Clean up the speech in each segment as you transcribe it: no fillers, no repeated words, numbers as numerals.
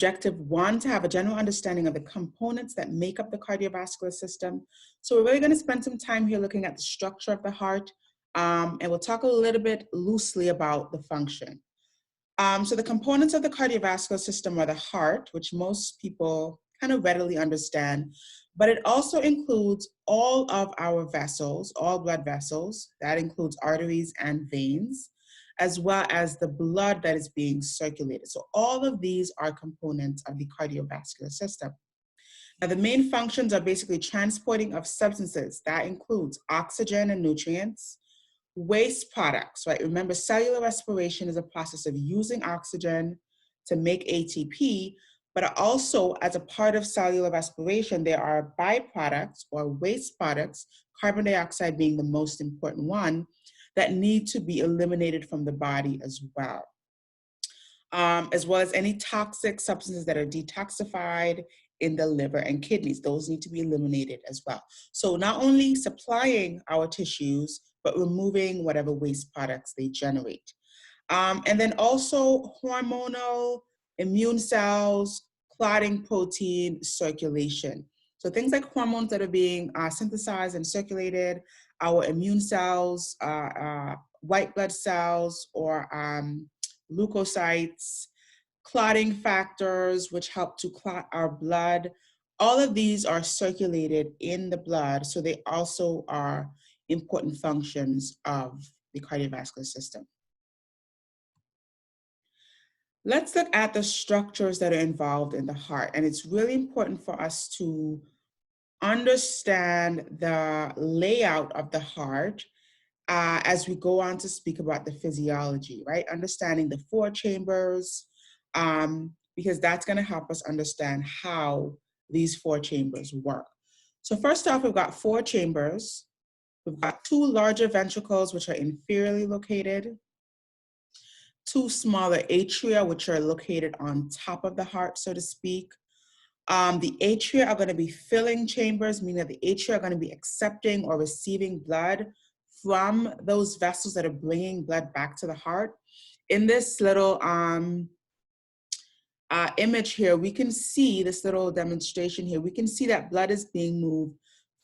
Objective 1, to have a general understanding of the components that make up the cardiovascular system. So we're really going to spend some time here looking at the structure of the heart, and we'll talk a little bit loosely about the function. So the components of the cardiovascular system are the heart, which most people kind of readily understand, but it also includes all of our vessels, all blood vessels. That includes arteries and veins, as well as the blood that is being circulated. So all of these are components of the cardiovascular system. Now, the main functions are basically transporting of substances. That includes oxygen and nutrients, waste products, right? Remember, cellular respiration is a process of using oxygen to make ATP, but also as a part of cellular respiration, there are byproducts or waste products, carbon dioxide being the most important one, that need to be eliminated from the body as well as any toxic substances that are detoxified in the liver and kidneys. Those need to be eliminated as well. So not only supplying our tissues, but removing whatever waste products they generate. And then also hormonal, immune cells, clotting protein, circulation. So things like hormones that are being synthesized and circulated, our immune cells, white blood cells, or leukocytes, clotting factors, which help to clot our blood. All of these are circulated in the blood, so they also are important functions of the cardiovascular system. Let's look at the structures that are involved in the heart, and it's really important for us to understand the layout of the heart as we go on to speak about the physiology, right? Understanding the four chambers, because that's going to help us understand how these four chambers work. So first off, we've got four chambers. We've got two larger ventricles, which are inferiorly located, two smaller atria, which are located on top of the heart, so to speak. The atria are going to be filling chambers, meaning that the atria are going to be accepting or receiving blood from those vessels that are bringing blood back to the heart. In this little image here, we can see this little demonstration here. We can see that blood is being moved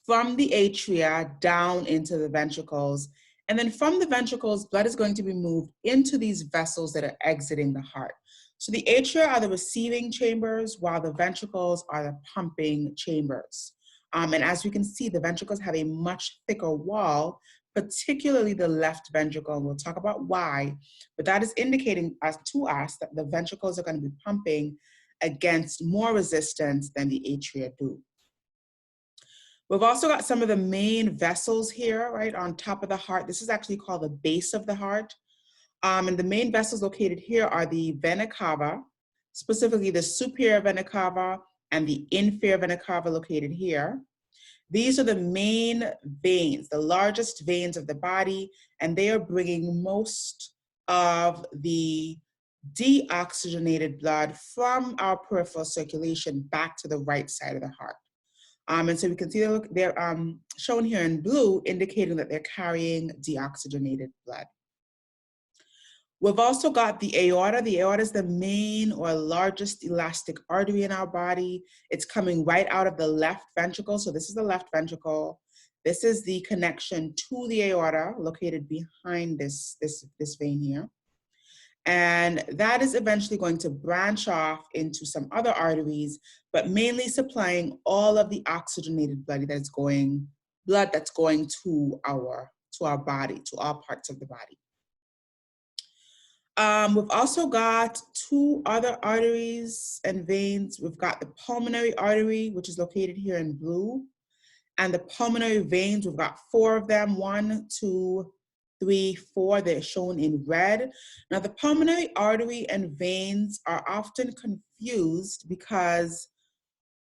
from the atria down into the ventricles. And then from the ventricles, blood is going to be moved into these vessels that are exiting the heart. So the atria are the receiving chambers, while the ventricles are the pumping chambers. And as we can see, the ventricles have a much thicker wall, particularly the left ventricle, and we'll talk about why, but that is indicating to us that the ventricles are going to be pumping against more resistance than the atria do. We've also got some of the main vessels here, right, on top of the heart. This is actually called the base of the heart. And the main vessels located here are the vena cava, specifically the superior vena cava and the inferior vena cava located here. These are the main veins, the largest veins of the body, and they are bringing most of the deoxygenated blood from our peripheral circulation back to the right side of the heart. And so we can see they're shown here in blue, indicating that they're carrying deoxygenated blood. We've also got the aorta. The aorta is the main or largest elastic artery in our body. It's coming right out of the left ventricle. So this is the left ventricle. This is the connection to the aorta located behind this vein here. And that is eventually going to branch off into some other arteries, but mainly supplying all of the oxygenated blood that's going to our body, to all parts of the body. We've also got two other arteries and veins. We've got the pulmonary artery, which is located here in blue, and the pulmonary veins, we've got four of them, 1, 2, 3, 4, they're shown in red. Now the pulmonary artery and veins are often confused because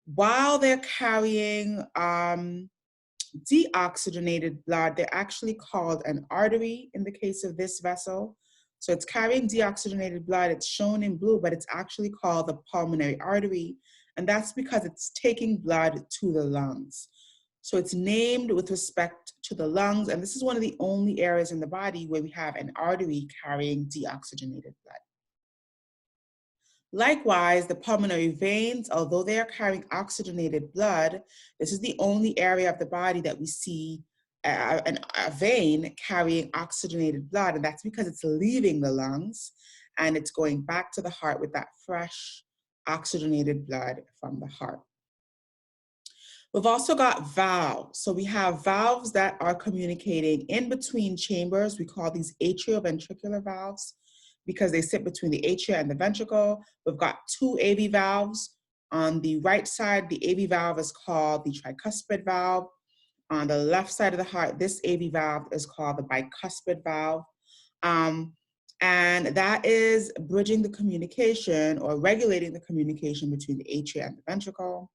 while they're carrying deoxygenated blood, they're actually called an artery in the case of this vessel. So it's carrying deoxygenated blood, it's shown in blue, but it's actually called the pulmonary artery. And that's because it's taking blood to the lungs. So it's named with respect to the lungs, and this is one of the only areas in the body where we have an artery carrying deoxygenated blood. Likewise, the pulmonary veins, although they are carrying oxygenated blood, this is the only area of the body that we see a vein carrying oxygenated blood, and that's because it's leaving the lungs and it's going back to the heart with that fresh oxygenated blood from the heart. We've also got valves. So we have valves that are communicating in between chambers. We call these atrioventricular valves because they sit between the atria and the ventricle. We've got two AV valves. On the right side, the AV valve is called the tricuspid valve. On the left side of the heart, this AV valve is called the bicuspid valve. And that is bridging the communication or regulating the communication between the atria and the ventricle.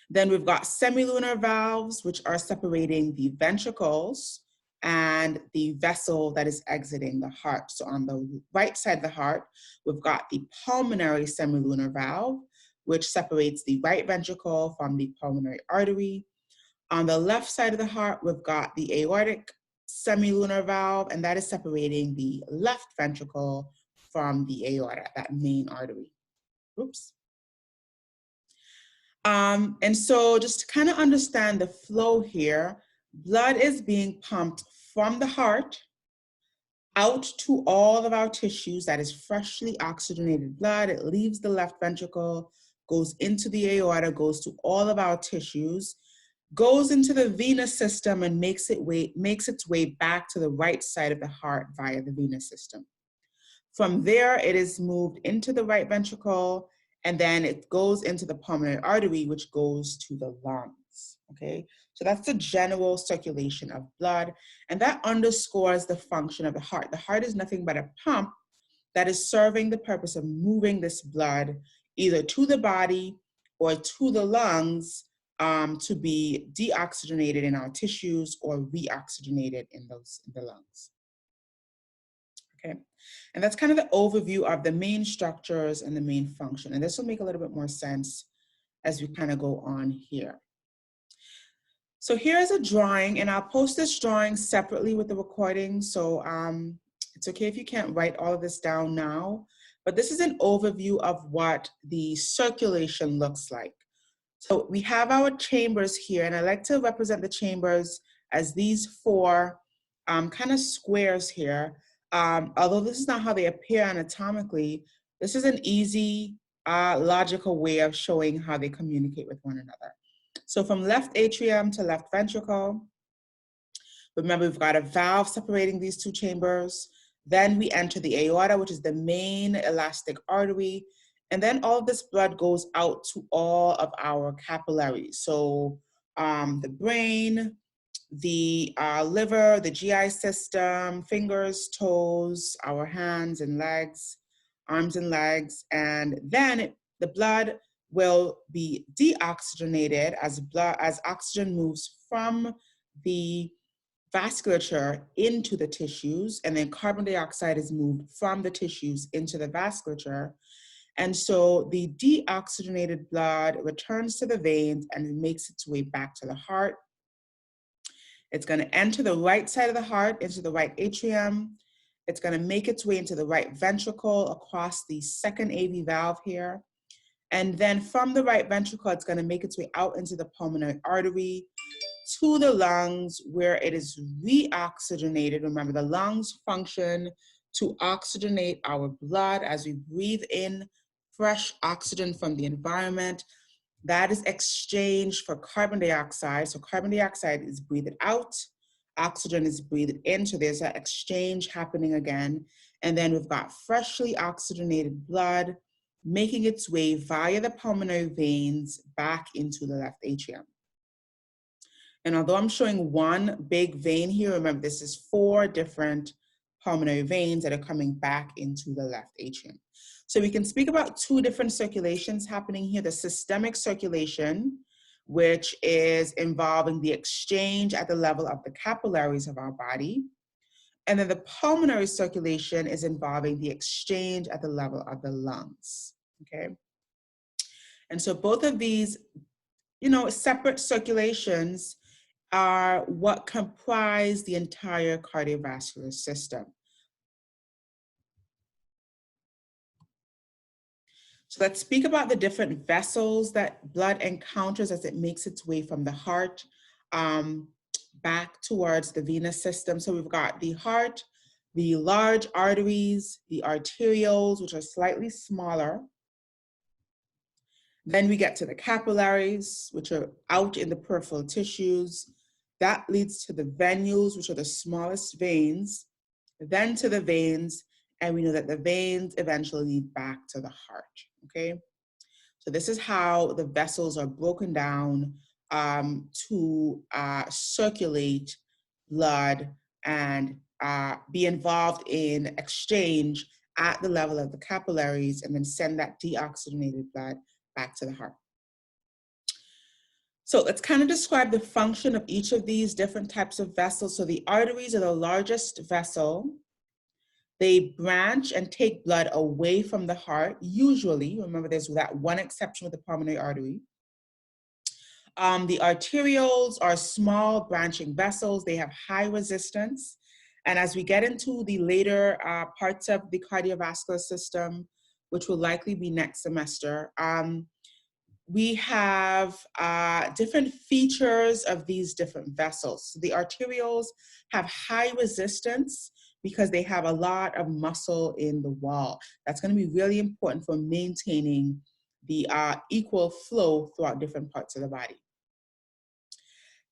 Then we've got semilunar valves, which are separating the ventricles and the vessel that is exiting the heart. So on the right side of the heart, we've got the pulmonary semilunar valve, which separates the right ventricle from the pulmonary artery. On the left side of the heart, we've got the aortic semilunar valve, and that is separating the left ventricle from the aorta, that main artery. Oops. And so just to kind of understand the flow here, blood is being pumped from the heart out to all of our tissues. That is freshly oxygenated blood. It leaves the left ventricle, goes into the aorta, goes to all of our tissues, goes into the venous system and makes its way back to the right side of the heart via the venous system. From there, it is moved into the right ventricle, and then it goes into the pulmonary artery, which goes to the lungs, okay? So that's the general circulation of blood, and that underscores the function of the heart. The heart is nothing but a pump that is serving the purpose of moving this blood either to the body or to the lungs to be deoxygenated in our tissues or reoxygenated in the lungs. Okay, and that's kind of the overview of the main structures and the main function. And this will make a little bit more sense as we kind of go on here. So here's a drawing, and I'll post this drawing separately with the recording. So it's okay if you can't write all of this down now, but this is an overview of what the circulation looks like. So we have our chambers here, and I like to represent the chambers as these four kind of squares here. Although this is not how they appear anatomically, this is an easy, logical way of showing how they communicate with one another. So from left atrium to left ventricle, remember we've got a valve separating these two chambers. Then we enter the aorta, which is the main elastic artery. And then all of this blood goes out to all of our capillaries. So the brain, the liver, the GI system, fingers, toes, our hands and legs, arms and legs. And then the blood will be deoxygenated as oxygen moves from the vasculature into the tissues, and then carbon dioxide is moved from the tissues into the vasculature. And so the deoxygenated blood returns to the veins and makes its way back to the heart. It's going to enter the right side of the heart into the right atrium. It's going to make its way into the right ventricle across the second AV valve here. And then from the right ventricle, it's going to make its way out into the pulmonary artery to the lungs, where it is reoxygenated. Remember, the lungs function to oxygenate our blood as we breathe in fresh oxygen from the environment. That is exchanged for carbon dioxide. So carbon dioxide is breathed out, oxygen is breathed in, so there's that exchange happening again. And then we've got freshly oxygenated blood making its way via the pulmonary veins back into the left atrium. And although I'm showing one big vein here, remember this is 4 different pulmonary veins that are coming back into the left atrium. So we can speak about 2 different circulations happening here. The systemic circulation, which is involving the exchange at the level of the capillaries of our body. And then the pulmonary circulation is involving the exchange at the level of the lungs, okay? And so both of these, separate circulations are what comprise the entire cardiovascular system. So let's speak about the different vessels that blood encounters as it makes its way from the heart back towards the venous system. So we've got the heart, the large arteries, the arterioles, which are slightly smaller. Then we get to the capillaries, which are out in the peripheral tissues. That leads to the venules, which are the smallest veins, then to the veins, and we know that the veins eventually lead back to the heart, okay? So this is how the vessels are broken down to circulate blood and be involved in exchange at the level of the capillaries and then send that deoxygenated blood back to the heart. So let's kind of describe the function of each of these different types of vessels. So the arteries are the largest vessel. They branch and take blood away from the heart, usually. Remember, there's that one exception with the pulmonary artery. The arterioles are small branching vessels. They have high resistance. And as we get into the later parts of the cardiovascular system, which will likely be next semester, we have different features of these different vessels. So the arterioles have high resistance because they have a lot of muscle in the wall. That's going to be really important for maintaining the equal flow throughout different parts of the body.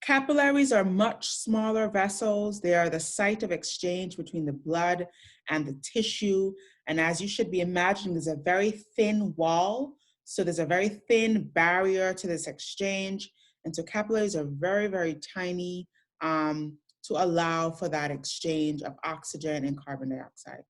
Capillaries are much smaller vessels. They are the site of exchange between the blood and the tissue. And as you should be imagining, there's a very thin wall. So there's a very thin barrier to this exchange. And so capillaries are very, very tiny to allow for that exchange of oxygen and carbon dioxide.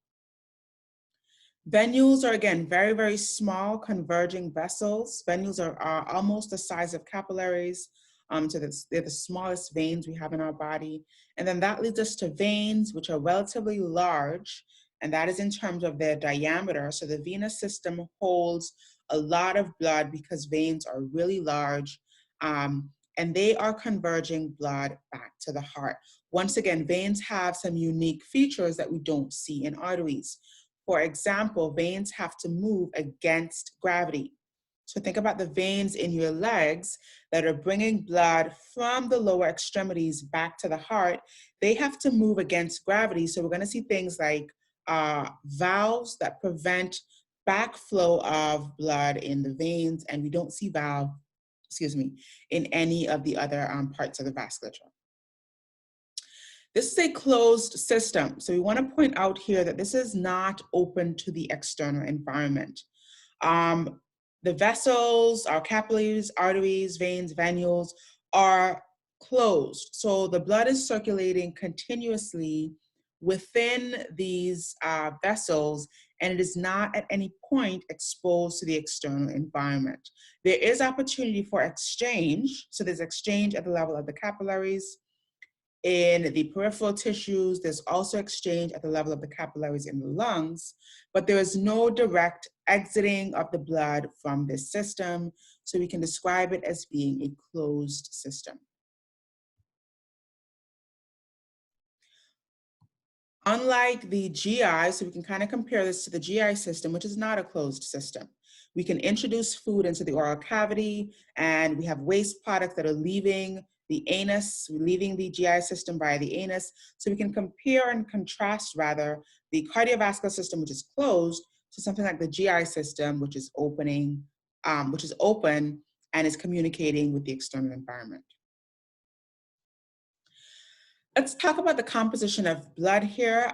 Venules are, again, very, very small converging vessels. Venules are almost the size of capillaries. So they're the smallest veins we have in our body. And then that leads us to veins, which are relatively large, and that is in terms of their diameter. So the venous system holds a lot of blood because veins are really large, and they are converging blood back to the heart. Once again, veins have some unique features that we don't see in arteries. For example, veins have to move against gravity. So think about the veins in your legs that are bringing blood from the lower extremities back to the heart. They have to move against gravity. So we're going to see things like valves that prevent backflow of blood in the veins, and we don't see valve, in any of the other parts of the vasculature. This is a closed system. So we want to point out here that this is not open to the external environment. The vessels, our capillaries, arteries, veins, venules are closed. So the blood is circulating continuously within these vessels, and it is not at any point exposed to the external environment. There is opportunity for exchange. So there's exchange at the level of the capillaries. In the peripheral tissues, there's also exchange at the level of the capillaries in the lungs, but there is no direct exiting of the blood from this system, so we can describe it as being a closed system. Unlike the GI, so we can kind of compare this to the GI system, which is not a closed system. We can introduce food into the oral cavity, and we have waste products that are leaving the anus, leaving the GI system via the anus. So we can compare and contrast, rather, the cardiovascular system, which is closed, to something like the GI system, which is open and is communicating with the external environment. Let's talk about the composition of blood here.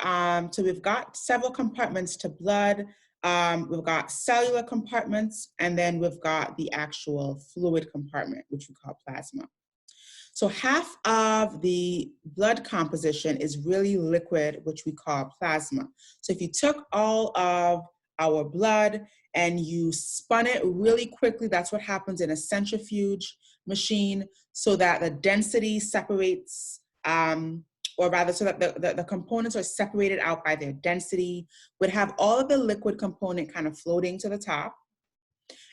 So we've got several compartments to blood. We've got cellular compartments, and then we've got the actual fluid compartment, which we call plasma. So half of the blood composition is really liquid, which we call plasma. So if you took all of our blood and you spun it really quickly, that's what happens in a centrifuge machine, so that the density separates, or rather so that the components are separated out by their density, would have all of the liquid component kind of floating to the top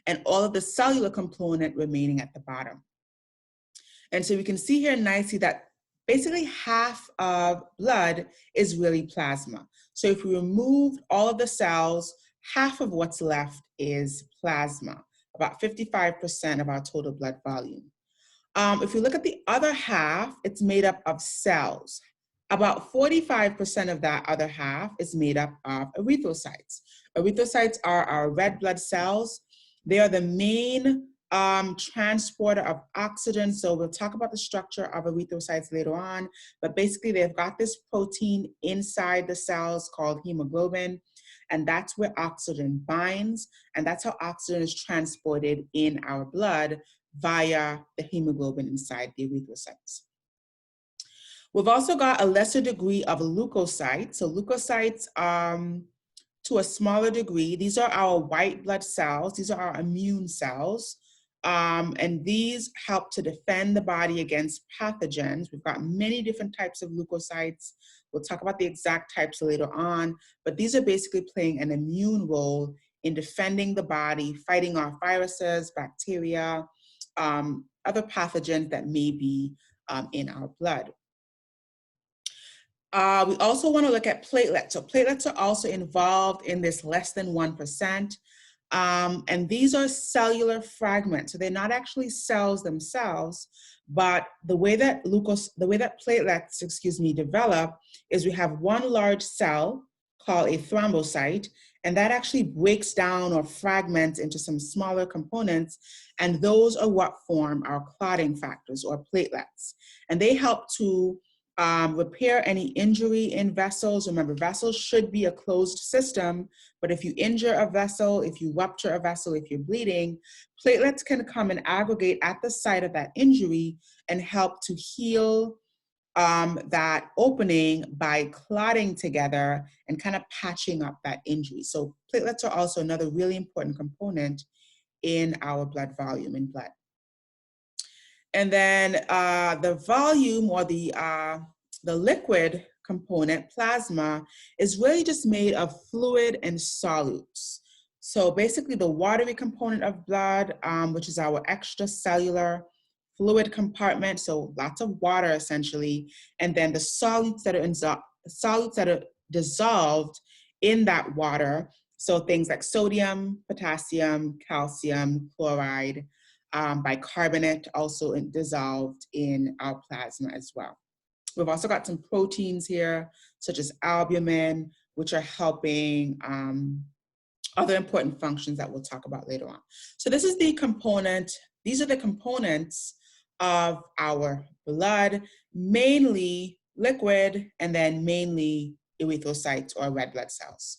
and all of the cellular component remaining at the bottom. And so we can see here nicely that basically half of blood is really plasma. So if we removed all of the cells, half of what's left is plasma, about 55% of our total blood volume. If you look at the other half, it's made up of cells. About 45% of that other half is made up of erythrocytes. Erythrocytes are our red blood cells. They are the main transporter of oxygen. So we'll talk about the structure of erythrocytes later on, but basically they've got this protein inside the cells called hemoglobin, and that's where oxygen binds, and that's how oxygen is transported in our blood via the hemoglobin inside the erythrocytes. We've also got a lesser degree of leukocytes. So leukocytes, to a smaller degree, these are our white blood cells. These are our immune cells. And these help to defend the body against pathogens. We've got many different types of leukocytes. We'll talk about the exact types later on, but these are basically playing an immune role in defending the body, fighting off viruses, bacteria, other pathogens that may be in our blood. We also want to look at platelets. So platelets are also involved in this less than 1%. And these are cellular fragments. So they're not actually cells themselves, but the way that platelets, develop is we have one large cell called a thrombocyte, and that actually breaks down or fragments into some smaller components, and those are what form our clotting factors or platelets. And they help to repair any injury in vessels. Remember, vessels should be a closed system, but if you injure a vessel, if you rupture a vessel, if you're bleeding, platelets can come and aggregate at the site of that injury and help to heal that opening by clotting together and kind of patching up that injury. So platelets are also another really important component in our blood volume in blood. And then the volume or the liquid component, plasma, is really just made of fluid and solutes. So basically the watery component of blood, which is our extracellular fluid compartment, so lots of water essentially, and then the solutes that are dissolved in that water, so things like sodium, potassium, calcium, chloride, bicarbonate also dissolved in our plasma as well. We've also got some proteins here, such as albumin, which are helping other important functions that we'll talk about later on. So this is the component, these are the components of our blood, mainly liquid, and then mainly erythrocytes or red blood cells.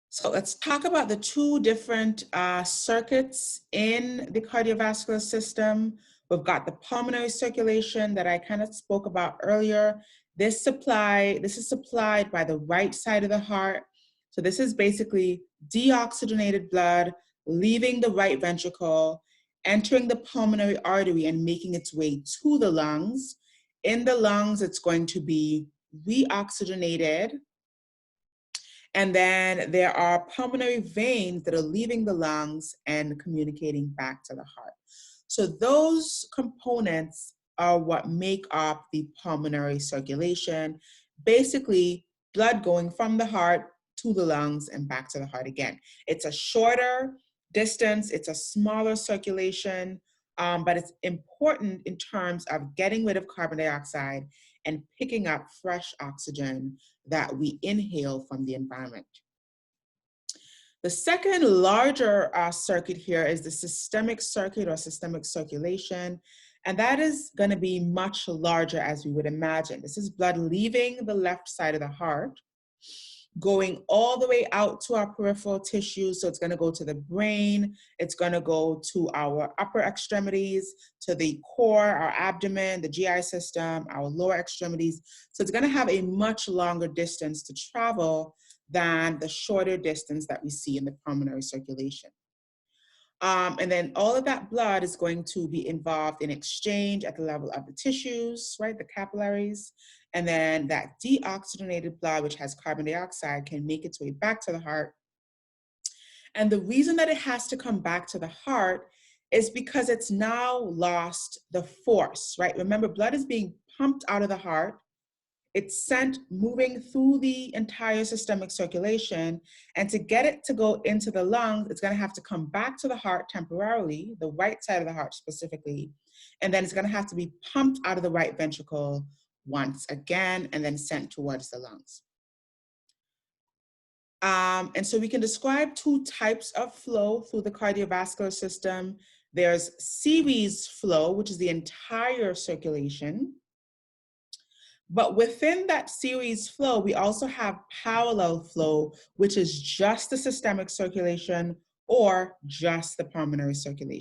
So let's talk about the two different circuits in the cardiovascular system. We've got the pulmonary circulation that I kind of spoke about earlier. This is supplied by the right side of the heart. So this is basically deoxygenated blood leaving the right ventricle, entering the pulmonary artery and making its way to the lungs. In the lungs, it's going to be reoxygenated. And then there are pulmonary veins that are leaving the lungs and communicating back to the heart. So those components are what make up the pulmonary circulation. Basically, blood going from the heart to the lungs and back to the heart again. It's a shorter distance, it's a smaller circulation, but it's important in terms of getting rid of carbon dioxide and picking up fresh oxygen that we inhale from the environment. The second larger circuit here is the systemic circuit or systemic circulation, and that is going to be much larger as we would imagine. This is blood leaving the left side of the heart, going all the way out to our peripheral tissues. So it's going to go to the brain, it's going to go to our upper extremities, to the core, our abdomen, the GI system, our lower extremities. So it's going to have a much longer distance to travel than the shorter distance that we see in the pulmonary circulation. And then all of that blood is going to be involved in exchange at the level of the tissues, right, the capillaries, and then that deoxygenated blood, which has carbon dioxide, can make its way back to the heart. And the reason that it has to come back to the heart is because it's now lost the force, right? Remember, blood is being pumped out of the heart, it's sent moving through the entire systemic circulation. And to get it to go into the lungs, it's going to have to come back to the heart temporarily, the right side of the heart specifically. And then it's going to have to be pumped out of the right ventricle once again, and then sent towards the lungs. And so we can describe two types of flow through the cardiovascular system. There's series flow, which is the entire circulation. But within that series flow, we also have parallel flow, which is just the systemic circulation or just the pulmonary circulation.